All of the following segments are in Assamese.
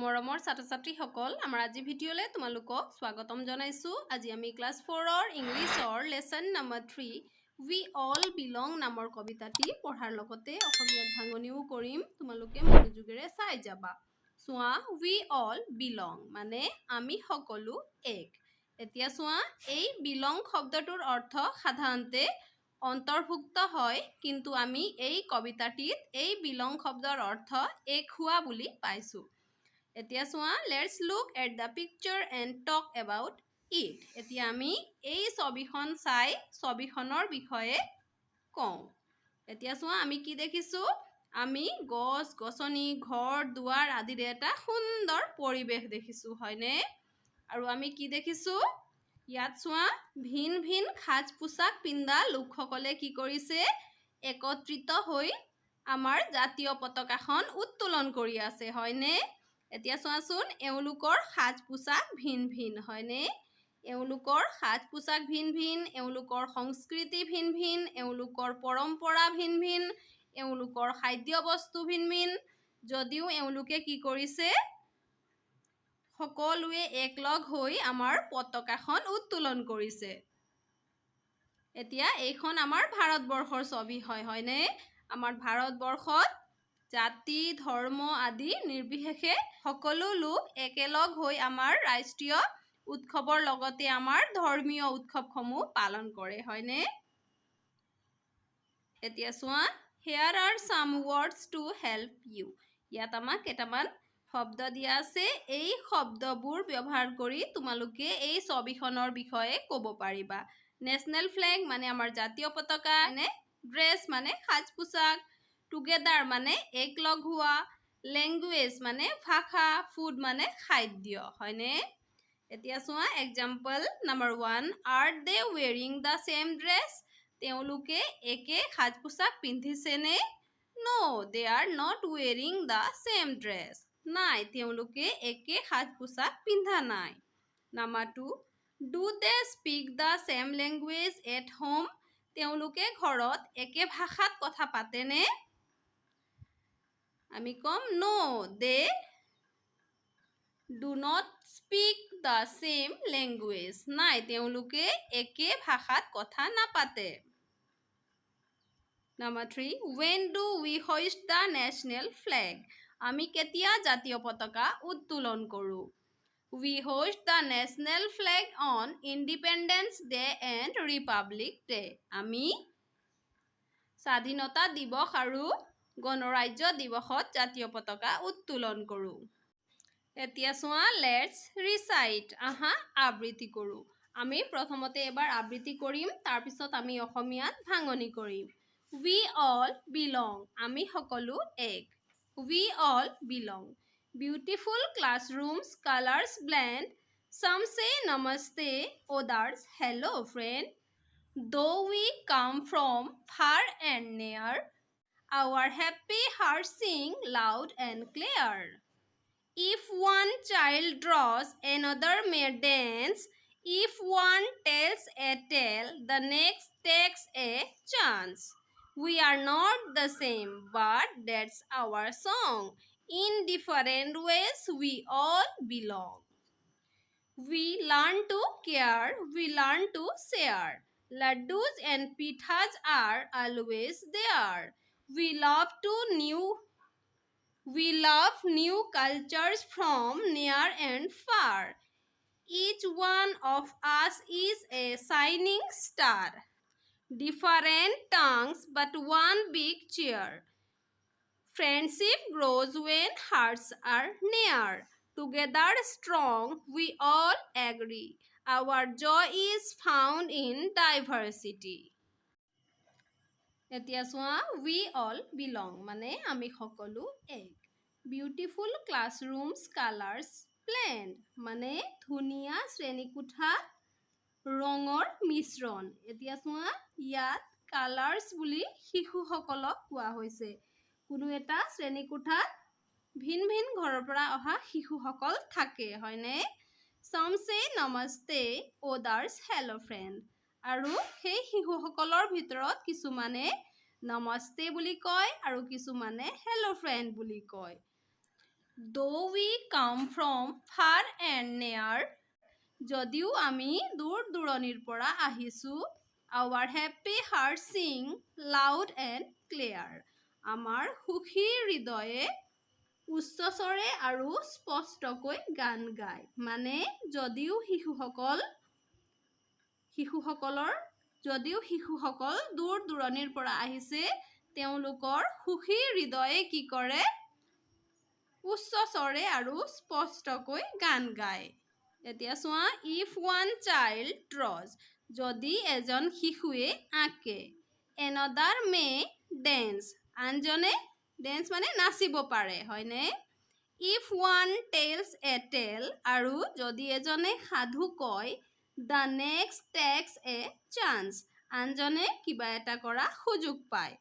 মৰমৰ ছাত্ৰ-ছাত্ৰীসকল আমাৰ আজি ভিডিঅ'লে তোমালোকক স্বাগতম জনাইছো। আজি আমি ক্লাছ 4ৰ ইংলিছৰ লেসন নম্বৰ 3 উই অল বিলং নামৰ কবিতাটি পঢ়াৰ লগতে অসমীয়াত ভাঙনিও কৰিম। তোমালোকে মনোযোগেৰে চাই যাবা। চোৱা, উই অল বিলং মানে আমি সকলো এক। এতিয়া চোৱা, এই বিলং শব্দটোৰ অৰ্থ সাধাৰণতে অন্তৰ্ভুক্ত হয়, কিন্তু আমি এই কবিতাটিত এই বিলং শব্দৰ অৰ্থ এক হোৱা বুলি পাইছো। এতিয়া চোৱা, let's look at the picture and talk about it. এতিয়া আমি এই ছবিখন চাই ছবিখনৰ বিষয়ে কওঁ। এতিয়া চোৱা, আমি কি দেখিছোঁ? আমি গছ গছনি ঘৰ দুৱাৰ আদিৰে এটা সুন্দৰ পৰিৱেশ দেখিছোঁ, হয়নে? আৰু আমি কি দেখিছোঁ? ইয়াত চোৱা, ভিন ভিন সাজ পোছাক পিন্ধা লোকসকলে কি কৰিছে? একত্ৰিত হৈ আমাৰ জাতীয় পতাকাখন উত্তোলন কৰি আছে, হয়নে? এতিয়া চোৱাচোন, এওঁলোকৰ সাজ পোছাক ভিন ভিন, হয়নে? এওঁলোকৰ সাজ পোছাক ভিন ভিন, এওঁলোকৰ সংস্কৃতি ভিন ভিন, এওঁলোকৰ পৰম্পৰা ভিন ভিন, এওঁলোকৰ খাদ্য বস্তু ভিন ভিন। যদিও এওঁলোকে কি কৰিছে? সকলোৱে একলগ হৈ আমাৰ পতাকাখন উত্তোলন কৰিছে। এতিয়া এইখন আমাৰ ভাৰতবৰ্ষৰ ছবি হয়, হয়নে? আমাৰ ভাৰতবৰ্ষত জাতি ধৰ্ম আদি নিৰ্বিশেষে সকলো লোক একেলগ হৈ আমাৰ ৰাষ্ট্ৰীয় উৎসৱৰ লগতে আমাৰ ধৰ্মীয় উৎসৱসমূহ পালন কৰে, হয়নে? এতিয়া চোৱা, here are some words to help you. ইয়াত আমাক কেইটামান শব্দ দিয়া আছে। এই শব্দবোৰ ব্যৱহাৰ কৰি তোমালোকে এই ছবিখনৰ বিষয়ে ক'ব পাৰিবা। নেশ্যনেল ফ্লেগ মানে আমাৰ জাতীয় পতাকা, মানে ড্ৰেছ মানে সাজ পোছাক, টুগেদাৰ মানে একলগ হোৱা, লেংগুৱেজ মানে ভাষা, ফুড মানে খাদ্য, হয়নে? এতিয়া চোৱা, example number 1, are they wearing the same dress? তেওঁলোকে একে সাজ পোছাক পিন্ধিছেনে? No, they are not wearing the same dress. নাই, তেওঁলোকে একে সাজ পোছাক পিন্ধা নাই। Number 2, do they speak the same language at home? তেওঁলোকে ঘৰত একে ভাষাত কথা পাতেনে? আমি ক'ম no, they do not speak the same language. নাই, তেওঁলোকে একে ভাষাত কথা নাপাতে। Number 3, when do we hoist the national flag? আমি কেতিয়া জাতীয় পতাকা উত্তোলন কৰোঁ? We hoist the national flag on Independence Day and Republic Day. আমি স্বাধীনতা দিৱস আৰু গণৰাজ্য দিৱসত জাতীয় পতাকা উত্তোলন কৰোঁ। এতিয়া চোৱা, লেটছ ৰিচাইট। আহা আবৃত্তি কৰোঁ। আমি প্ৰথমতে এবাৰ আবৃত্তি কৰিম, তাৰপিছত আমি অসমীয়াত ভাঙনি কৰিম। We all belong. আমি সকলো এক। We all belong. Beautiful classrooms, colors blend. Some say namaste, others hello friend. Though we come from far and near, our happy hearts sing loud and clear. If one child draws, another may dance. If one tells a tale, the next takes a chance. We are not the same, but that's our song. In different ways, we all belong. We learn to care, we learn to share. Laddus and pithas are always there. We love new cultures from near and far. Each one of us is a shining star. Different tongues, but one big cheer. Friendship grows when hearts are near. Together strong, we all agree. Our joy is found in diversity. এতিয়া চোৱা, we all belong মানে আমি সকলো এক। Beautiful classrooms, colors blend মানে ধুনীয়া শ্ৰেণীকোঠাত ৰঙৰ মিশ্ৰণ। এতিয়া চোৱা, ইয়াত কালাৰ্ছ বুলি শিশুসকলক কোৱা হৈছে। কোনো এটা শ্ৰেণীকোঠাত ভিন ভিন ঘৰৰ পৰা অহা শিশুসকল থাকে, হয়নে? Some say namaste, others hello friend. আৰু সেই শিশুসকলৰ ভিতৰত কিছুমানে নমস্তে বুলি কয় আৰু কিছুমানে হেল্ল' ফ্ৰেণ্ড বুলি কয়। Though we come from far and near, যদিও আমি দূৰ দূৰণিৰ পৰা আহিছোঁ, our happy hearts sing loud and clear. আমাৰ সুখী হৃদয়ে উচ্চস্বৰে আৰু স্পষ্টকৈ গান গায়। মানে যদিও শিশুসকল দূৰ দূৰণিৰ পৰা আহিছে, তেওঁলোকৰ সুখী হৃদয়ে কি কৰে? উচ্চস্বৰে আৰু স্পষ্টকৈ গান গায়। এতিয়া চোৱা, if one child draws, যদি এজন শিশুৱে আঁকে, another may dance, আনজনে dance মানে নাচিব পাৰে, হয়নে? if one tells a tale, আৰু যদি এজনে সাধু কয়, the next takes a chance, আনজনে কিবা এটা কৰা সুযোগ পায়।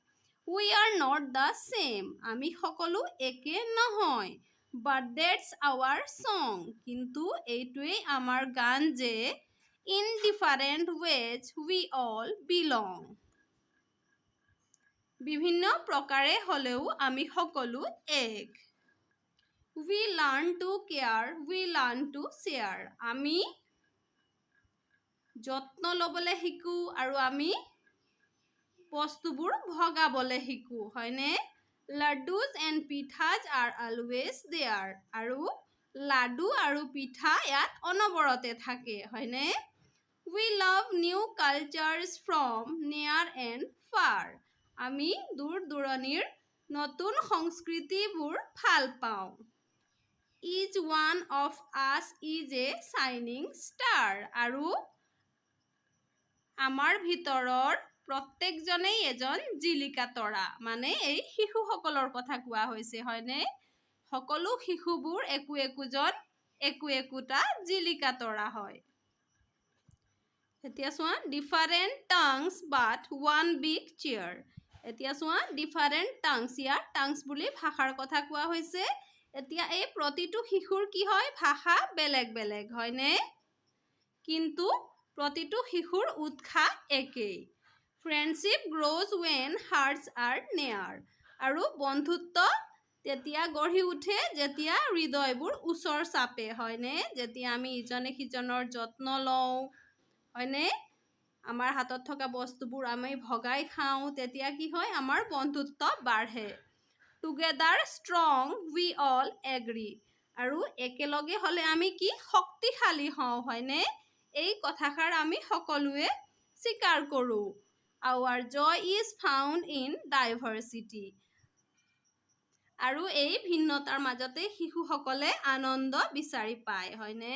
we are not the same, আমি সকলো একে নহয়। but that's our song, কিন্তু এইটোৱেই আমাৰ গান যে in different ways we all belong, বিভিন্ন প্ৰকাৰে হ'লেও আমি সকলো এক। we learn to care, we learn to share, আমি যত্ন ল'বলৈ শিকো আৰু আমি বস্তুবোৰ ভগাবলৈ শিকো, হয়নে? laddus and pithas are always there, আৰু লাডু আৰু পিঠা ইয়াত অনবৰতে থাকে, হয়নে? we love new cultures from near and far, আমি দূৰ দূৰণিৰ নতুন সংস্কৃতিবোৰ ভাল পাওঁ। each one of us is a shining star, আৰু আমাৰ ভিতৰৰ প্ৰত্যেকজনেই এজন জিলিকা তৰা। মানে এই শিশুসকলৰ কথা কোৱা হৈছে, হয়নে? সকলো শিশুবোৰ একো একোটা জিলিকা তৰা হয়। এতিয়া চোৱা, different tongues but one big cheer, এতিয়া চোৱা, different tongues, ইয়াৰ tongues বুলি ভাষাৰ কথা কোৱা হৈছে। এতিয়া এই প্ৰতিটো শিশুৰ কি হয়? ভাষা বেলেগ বেলেগ, হয়নে? কিন্তু প্ৰতিটো শিশুৰ উৎসাহ একেই। friendship grows when hearts are near, আৰু বন্ধুত্ব তেতিয়া গঢ়ি উঠে যেতিয়া হৃদয়বোৰ ওচৰ চাপে, হয়নে? যেতিয়া আমি ইজনে সিজনৰ যত্ন লওঁ, হয়নে? আমাৰ হাতত থকা বস্তুবোৰ আমি ভগাই খাওঁ, তেতিয়া কি হয়? আমাৰ বন্ধুত্ব বাঢ়ে। together strong we all agree, আৰু একেলগে হ'লে আমি কি? শক্তিশালী হওঁ, হয়নে? এই কথাষাৰ আমি সকলোৱে স্বীকাৰ কৰোঁ। our joy is found in diversity, আৰু এই ভিন্নতাৰ মাজতে শিশুসকলে আনন্দ বিচাৰি পায়, হয়নে?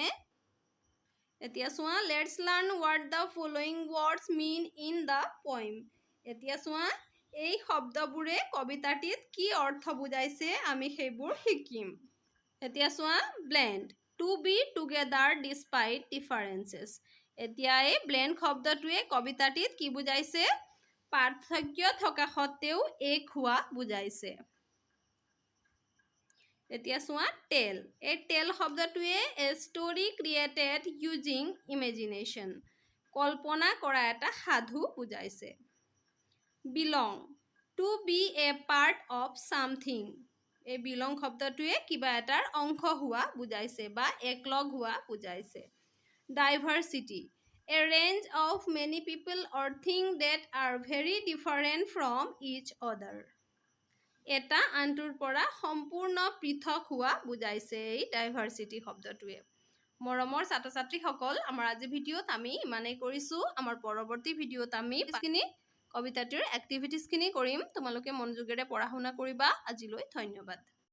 এতিয়া চোৱা, let's learn what the following words mean in the poem. এতিয়া চোৱা, এই শব্দবোৰে কবিতাটিত কি অৰ্থ বুজাইছে আমি সেইবোৰ শিকিম। এতিয়া চোৱা, blend, to be together despite differences. এতিয়া এই blend শব্দটোৱে কবিতাটিত কি বুজাইছে? পাৰ্থক্য থকা সত্ত্বেও এক হোৱা বুজাইছে। এতিয়া চোৱা, tell, এই tell শব্দটোৱে a story created using imagination, কল্পনা কৰা এটা সাধু বুজাইছে। belong, to be a part of something, এই belong শব্দটোৱে কিবা এটাৰ অংশ হোৱা বুজাইছে বা একলগ হোৱা বুজাইছে। diversity, a range of many people or things that are very different from each other, এটা আনটোৰ পৰা সম্পূৰ্ণ পৃথক হোৱা বুজাইছে এই ডাইভাৰ্চিটি শব্দটোৱে। মৰমৰ ছাত্ৰ ছাত্ৰীসকল, আমাৰ আজি ভিডিঅ'ত আমি ইমানেই কৰিছোঁ। আমাৰ পৰৱৰ্তী ভিডিঅ'ত আমি কবিতাটোৰ এক্টিভিটিজখিনি কৰিম। তোমালোকে মনোযোগেৰে পঢ়া শুনা কৰিবা। আজিলৈ ধন্যবাদ।